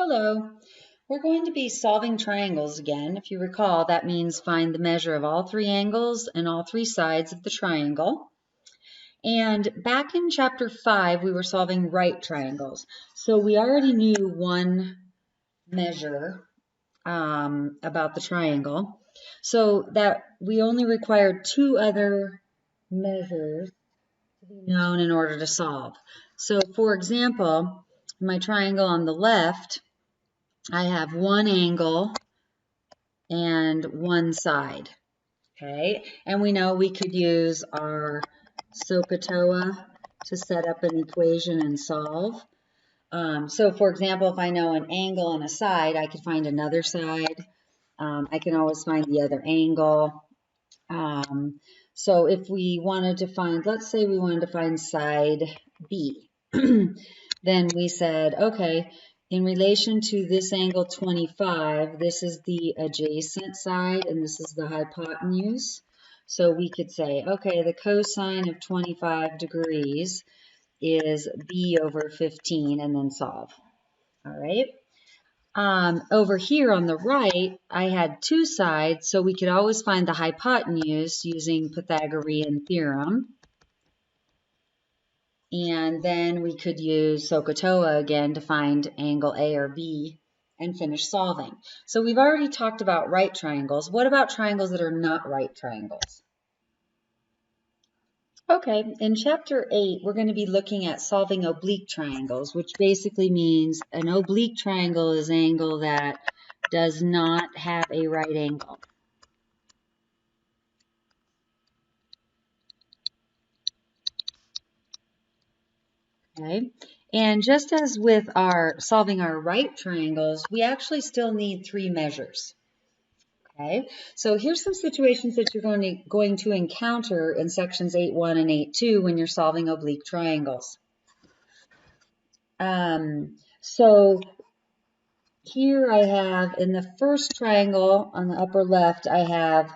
Hello. We're going to be solving triangles again. If you recall, that means find the measure of all three angles and all three sides of the triangle. And back in chapter 5, we were solving right triangles. So we already knew one measure about the triangle. So that we only required two other measures to be known in order to solve. So for example, my triangle on the left, I have one angle and one side, okay? And we know we could use our SOHCAHTOA to set up an equation and solve. So for example, if I know an angle and a side, I could find another side. I can always find the other angle. So if we wanted to find, let's say we wanted to find side B, then we said, okay, in relation to this angle 25, this is the adjacent side and this is the hypotenuse. So we could say, okay, the cosine of 25 degrees is B over 15 and then solve. All right. Over here on the right, I had two sides, so we could always find the hypotenuse using Pythagorean theorem. And then we could use SOHCAHTOA again to find angle A or B and finish solving. So we've already talked about right triangles. What about triangles that are not right triangles? Okay, in chapter 8, we're going to be looking at solving oblique triangles, which basically means an oblique triangle is an angle that does not have a right angle. Okay, and just as with our solving our right triangles, we actually still need three measures. Okay, so here's some situations that you're going to encounter in sections 8.1 and 8.2 when you're solving oblique triangles. So here I have in the first triangle on the upper left, I have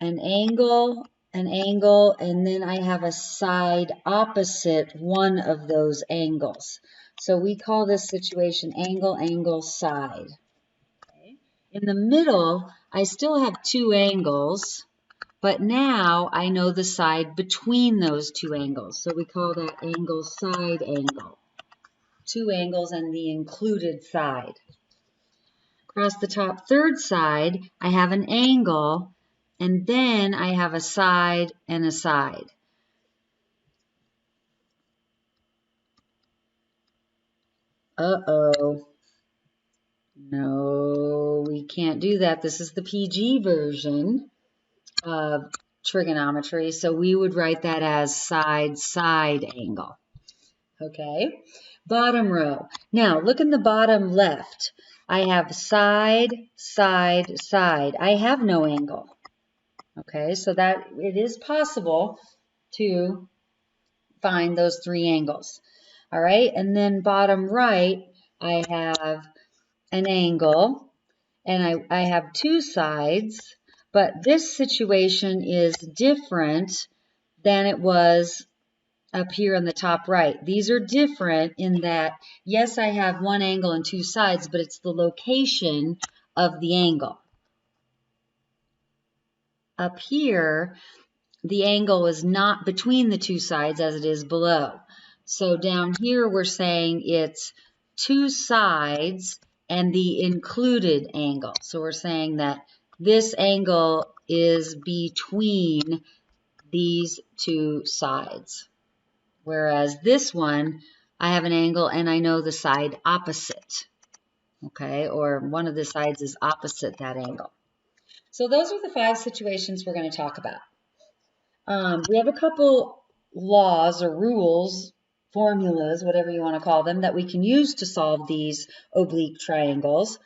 an angle, and then I have a side opposite one of those angles. So we call this situation angle, angle, side. Okay. In the middle, I still have two angles, but now I know the side between those two angles. So we call that angle, side, angle. Two angles and the included side. Across the top third side, I have an angle, and then I have a side and a side. Uh-oh. No, we can't do that. This is the PG version of trigonometry, so we would write that as side, side angle. Okay, bottom row. Now, look in the bottom left. I have side, side, side. I have no angle. Okay, so that it is possible to find those three angles. All right, and then bottom right, I have an angle, and I have two sides, but this situation is different than it was up here in the top right. These are different in that, yes, I have one angle and two sides, but it's the location of the angle. Up here, the angle is not between the two sides as it is below. So down here, we're saying it's two sides and the included angle. So we're saying that this angle is between these two sides. Whereas this one, I have an angle and I know the side opposite, okay? Or one of the sides is opposite that angle. So those are the 5 situations we're going to talk about. We have a couple laws or rules, formulas, whatever you want to call them, that we can use to solve these oblique triangles.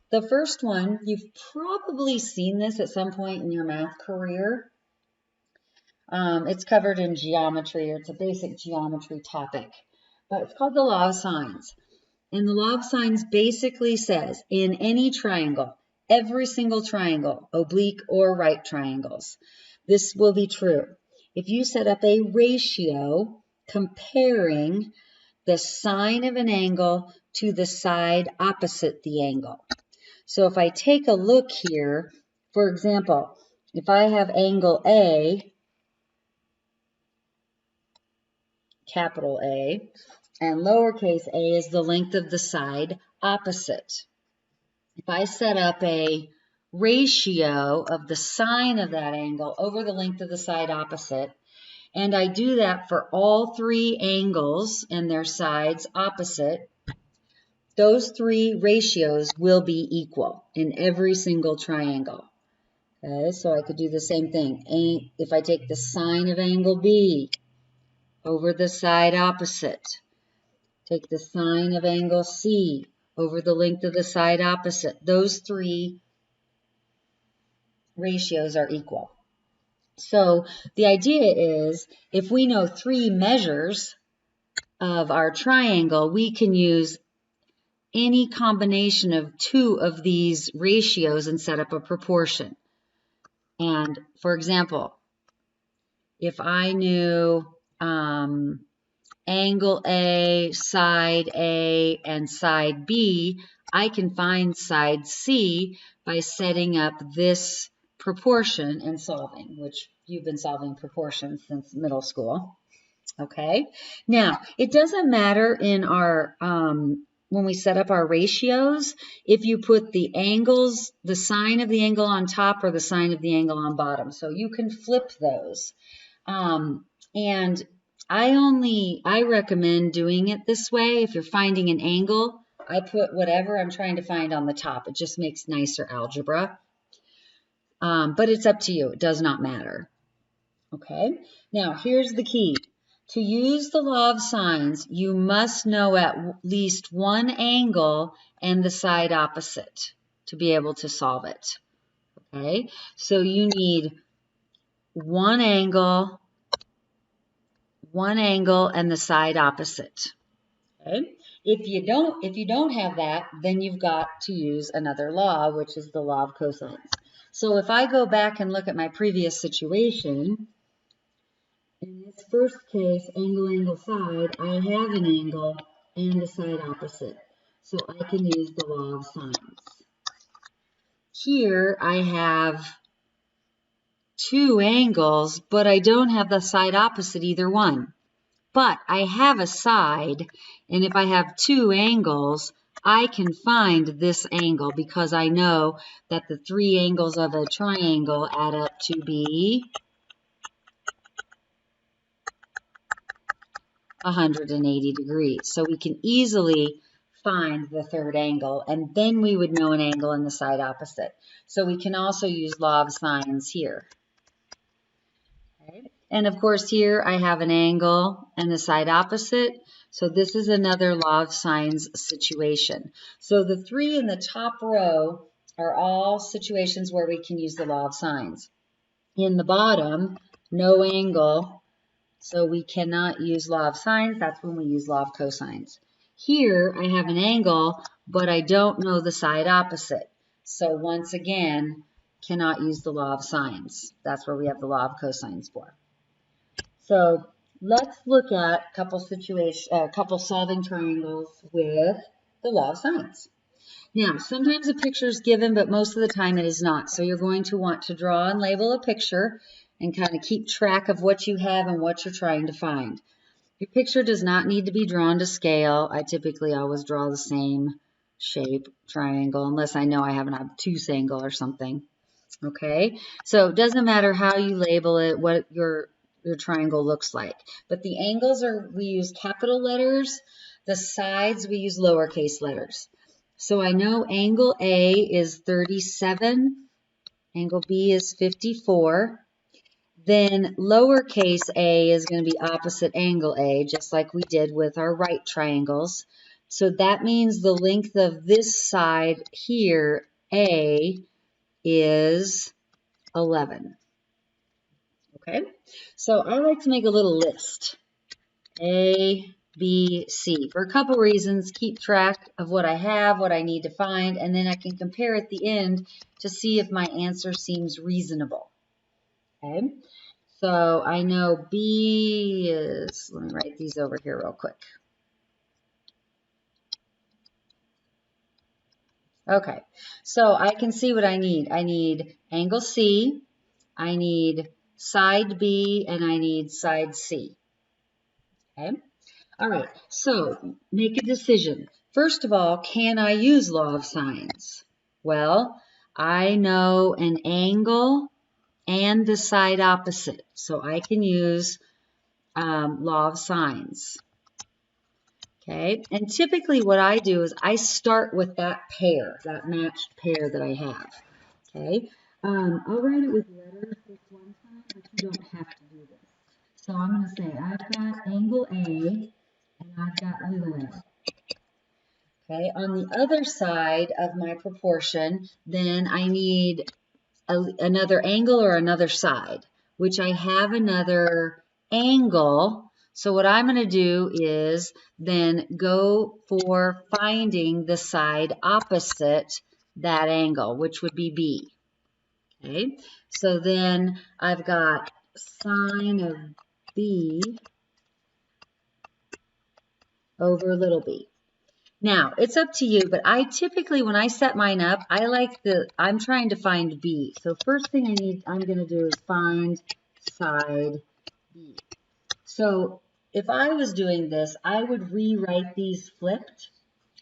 The first one, you've probably seen this at some point in your math career. It's covered in geometry, or it's a basic geometry topic, but it's called the law of sines. And the law of sines basically says in any triangle, every single triangle, oblique or right triangles, this will be true. If you set up a ratio comparing the sine of an angle to the side opposite the angle. So if I take a look here, for example, if I have angle A, capital A, and lowercase a is the length of the side opposite. If I set up a ratio of the sine of that angle over the length of the side opposite, and I do that for all three angles and their sides opposite, those three ratios will be equal in every single triangle. Okay, so I could do the same thing. If I take the sine of angle B over the side opposite, take the sine of angle C over the length of the side opposite, those three ratios are equal. So the idea is, if we know three measures of our triangle, we can use any combination of two of these ratios and set up a proportion. And for example, if I knew angle A, and side B, I can find side C by setting up this proportion and solving, which you've been solving proportions since middle school. Okay, now it doesn't matter in our when we set up our ratios if you put the angles, the sine of the angle on top or the sine of the angle on bottom. So you can flip those. And I recommend doing it this way. If you're finding an angle, I put whatever I'm trying to find on the top. It just makes nicer algebra. But it's up to you. It does not matter. Okay, now here's the key. To use the law of sines, you must know at least one angle and the side opposite to be able to solve it. Okay, so you need one angle and the side opposite. Okay, if you don't have that, then you've got to use another law, which is the law of cosines. So if I go back and look at my previous situation, in this first case, angle, side, I have an angle and a side opposite. So I can use the law of sines. Here I have two angles, but I don't have the side opposite either one. But I have a side, and if I have two angles, I can find this angle because I know that the three angles of a triangle add up to be 180 degrees. So we can easily find the third angle, and then we would know an angle in the side opposite. So we can also use law of sines here. Okay. And of course here I have an angle and the side opposite. So this is another law of sines situation. So the three in the top row are all situations where we can use the law of sines. In the bottom, no angle, so we cannot use law of sines. That's when we use law of cosines. Here I have an angle, but I don't know the side opposite. So once again, cannot use the law of sines. That's where we have the law of cosines for. So let's look at a couple solving triangles with the law of sines. Now, sometimes a picture is given, but most of the time it is not. So you're going to want to draw and label a picture and kind of keep track of what you have and what you're trying to find. Your picture does not need to be drawn to scale. I typically always draw the same shape, triangle, unless I know I have an obtuse angle or something. Okay, so it doesn't matter how you label it, what your triangle looks like. But the angles we use capital letters. The sides, we use lowercase letters. So I know angle A is 37, angle B is 54. Then lowercase a is going to be opposite angle A, just like we did with our right triangles. So that means the length of this side here, A, is 11. Okay, so I like to make a little list. A, B, C. For a couple reasons, keep track of what I have, what I need to find, and then I can compare at the end to see if my answer seems reasonable. Okay, so I know B is, let me write these over here real quick. Okay, so I can see what I need. I need angle C, I need side B, and I need side C. Okay, all right, so make a decision. First of all, can I use law of sines? Well, I know an angle and the side opposite, so I can use law of sines. Okay, and typically what I do is I start with that pair, that matched pair that I have. Okay, I'll write it with letters this one time, but you don't have to do this. So I'm going to say I've got angle A and I've got little a. Okay, on the other side of my proportion, then I need another angle or another side, which I have another angle. So what I'm going to do is then go for finding the side opposite that angle, which would be B. Okay, so then I've got sine of B over little b. Now, it's up to you, but I typically, when I set mine up, I'm trying to find B. So first thing I'm going to do is find side B. So if I was doing this, I would rewrite these flipped,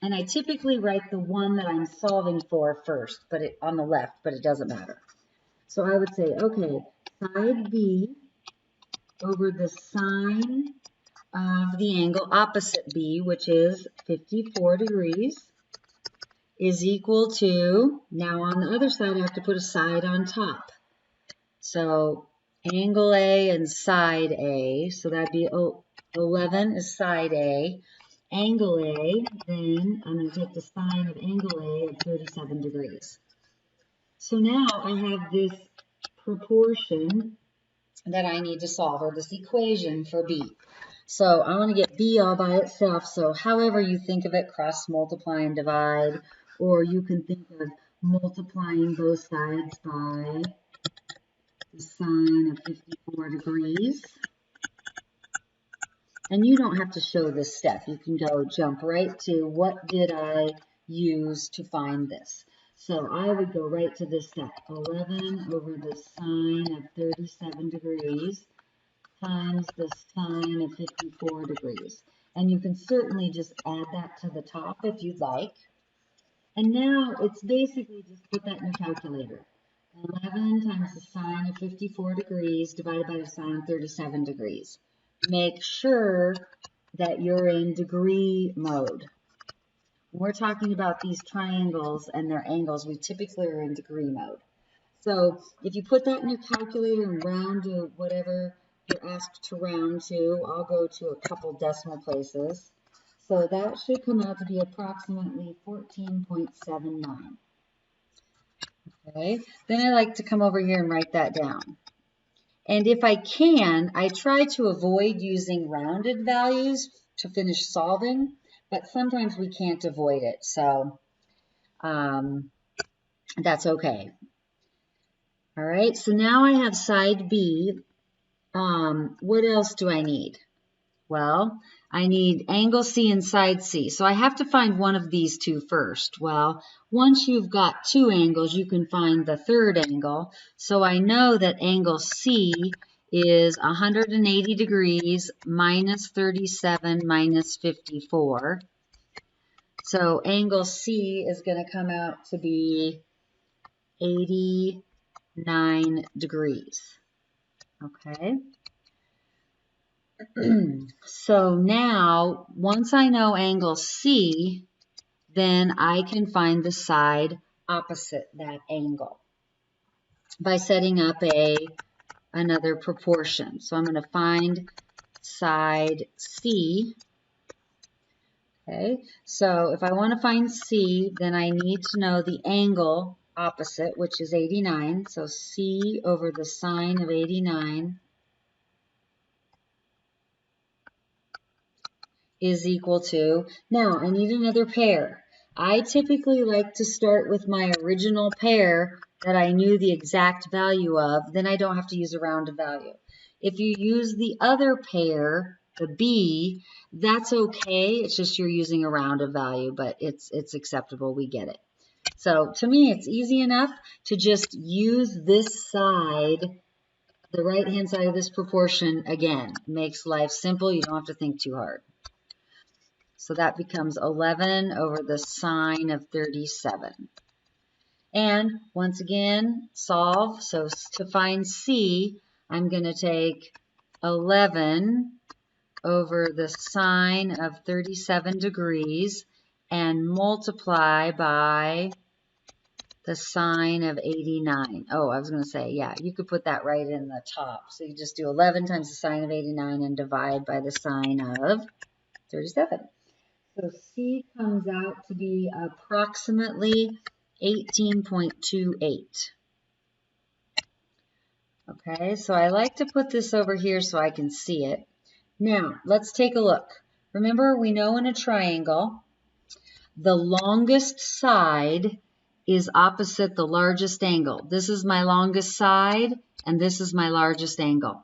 and I typically write the one that I'm solving for first, but on the left, but it doesn't matter. So I would say, okay, side B over the sine of the angle opposite B, which is 54 degrees, is equal to, now on the other side I have to put a side on top. So angle A and side A, so that'd be 11 is side A. Angle A, then I'm going to take the sine of angle A at 37 degrees. So now I have this proportion that I need to solve, or this equation for B. So I want to get B all by itself. So however you think of it, cross multiply and divide, or you can think of multiplying both sides by the sine of 54 degrees. And you don't have to show this step. You can go jump right to what did I use to find this. So I would go right to this step, 11 over the sine of 37 degrees times the sine of 54 degrees. And you can certainly just add that to the top if you'd like. And now it's basically just put that in your calculator. 11 times the sine of 54 degrees divided by the sine of 37 degrees. Make sure that you're in degree mode. When we're talking about these triangles and their angles, we typically are in degree mode. So if you put that in your calculator and round to whatever you're asked to round to, I'll go to a couple decimal places. So that should come out to be approximately 14.79. Okay, then I like to come over here and write that down. And if I can, I try to avoid using rounded values to finish solving, but sometimes we can't avoid it. So that's okay. All right, so now I have side B. What else do I need? Well, I need angle C and side C. So I have to find one of these two first. Well, once you've got two angles, you can find the third angle. So I know that angle C is 180 degrees minus 37 minus 54. So angle C is going to come out to be 89 degrees. Okay. So now, once I know angle C, then I can find the side opposite that angle by setting up another proportion. So I'm going to find side C. Okay, so if I want to find C, then I need to know the angle opposite, which is 89. So C over the sine of 89 is equal to, now I need another pair. I typically like to start with my original pair that I knew the exact value of, then I don't have to use a rounded value. If you use the other pair, the B, that's okay. It's just you're using a rounded value, but it's acceptable. We get it. So to me, it's easy enough to just use this side, the right-hand side of this proportion again. It makes life simple. You don't have to think too hard. So that becomes 11 over the sine of 37. And once again, solve. So to find C, I'm going to take 11 over the sine of 37 degrees and multiply by the sine of 89. Oh, I was going to say, yeah, you could put that right in the top. So you just do 11 times the sine of 89 and divide by the sine of 37. So C comes out to be approximately 18.28. Okay, so I like to put this over here so I can see it. Now, let's take a look. Remember, we know in a triangle, the longest side is opposite the largest angle. This is my longest side, and this is my largest angle.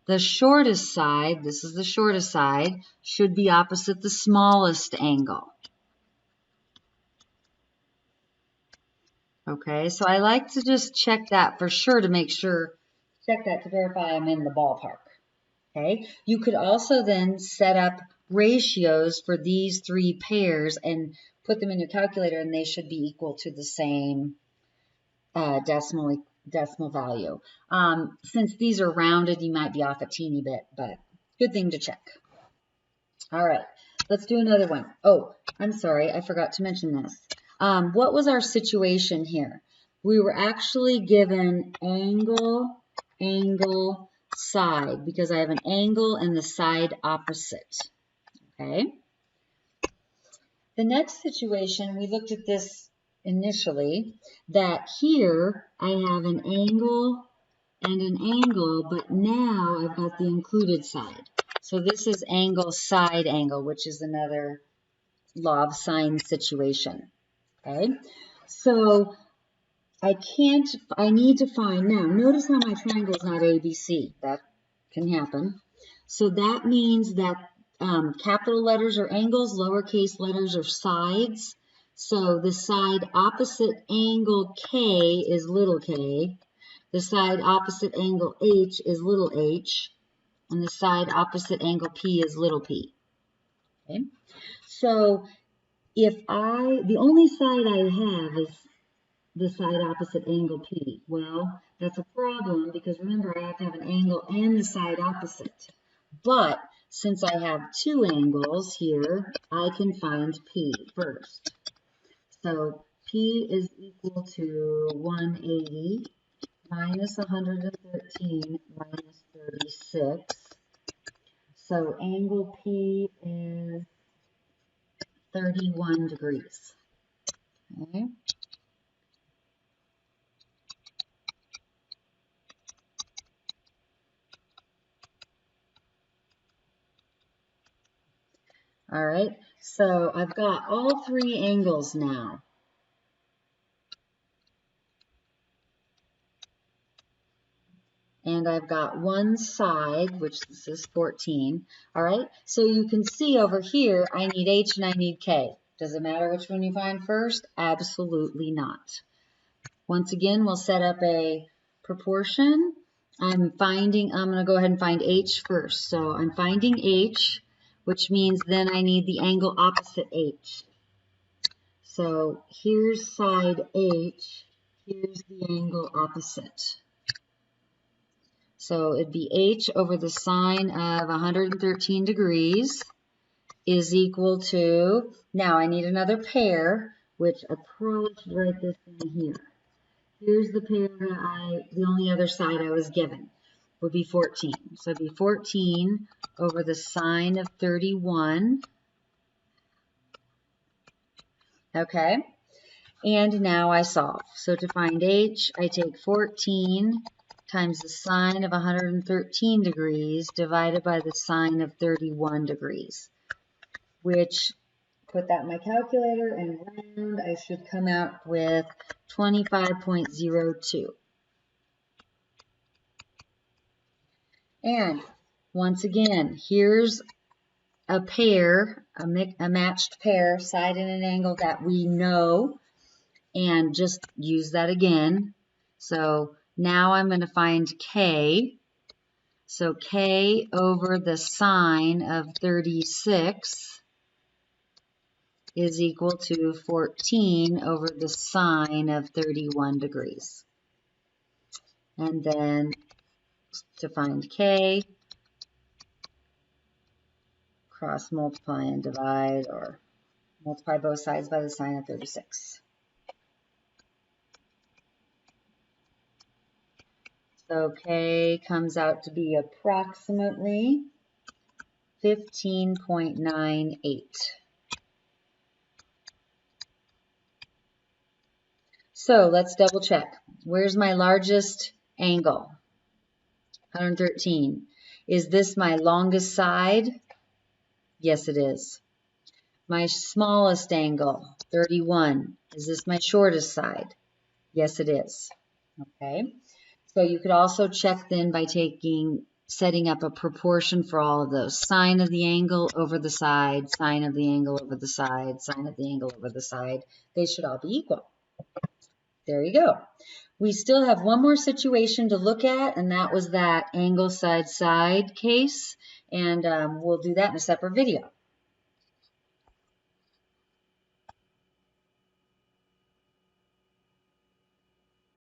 The shortest side, this is the shortest side, should be opposite the smallest angle. Okay, so I like to just check that for sure to make sure, check that to verify I'm in the ballpark. Okay, you could also then set up ratios for these three pairs and put them in your calculator, and they should be equal to the same decimal value. Since these are rounded, you might be off a teeny bit, but good thing to check. All right, let's do another one. Oh, I'm sorry, I forgot to mention this. What was our situation here? We were actually given angle, side, because I have an angle and the side opposite. Okay. The next situation, we looked at this initially, that here I have an angle and an angle, but now I've got the included side. So this is angle, side angle, which is another law of sine situation. Okay. So I need to find, now notice how my triangle is not ABC. That can happen. So that means that capital letters are angles, lowercase letters are sides. So the side opposite angle K is little k. The side opposite angle H is little h. And the side opposite angle P is little p. Okay. So the only side I have is the side opposite angle P. Well, that's a problem because remember I have to have an angle and the side opposite. But since I have two angles here, I can find P first. So P is equal to 180 minus 113 minus 36. So angle P is 31 degrees. Okay. All right, so I've got all three angles now. And I've got one side, which this is 14. All right, so you can see over here, I need H and I need K. Does it matter which one you find first? Absolutely not. Once again, we'll set up a proportion. I'm going to go ahead and find H first. So I'm finding H, which means then I need the angle opposite H. So here's side H, here's the angle opposite. So it'd be H over the sine of 113 degrees is equal to, now I need another pair, which I probably should write this in here. Here's the pair that the only other side I was given would be 14. So it'd be 14 over the sine of 31. Okay. And now I solve. So to find H, I take 14 times the sine of 113 degrees divided by the sine of 31 degrees, which, put that in my calculator and round, I should come out with 25.02. And once again, here's a pair, a matched pair, side and an angle that we know. and just use that again. So now I'm going to find K. So K over the sine of 36 is equal to 14 over the sine of 31 degrees. And then to find K, cross multiply and divide, or multiply both sides by the sine of 36. So K comes out to be approximately 15.98. So let's double check. Where's my largest angle? 113. Is this my longest side? Yes, it is. My smallest angle, 31. Is this my shortest side? Yes, it is. Okay. So you could also check then by setting up a proportion for all of those. Sine of the angle over the side, sine of the angle over the side, sine of the angle over the side. They should all be equal. There you go. We still have one more situation to look at, and that was that angle side side case, and we'll do that in a separate video.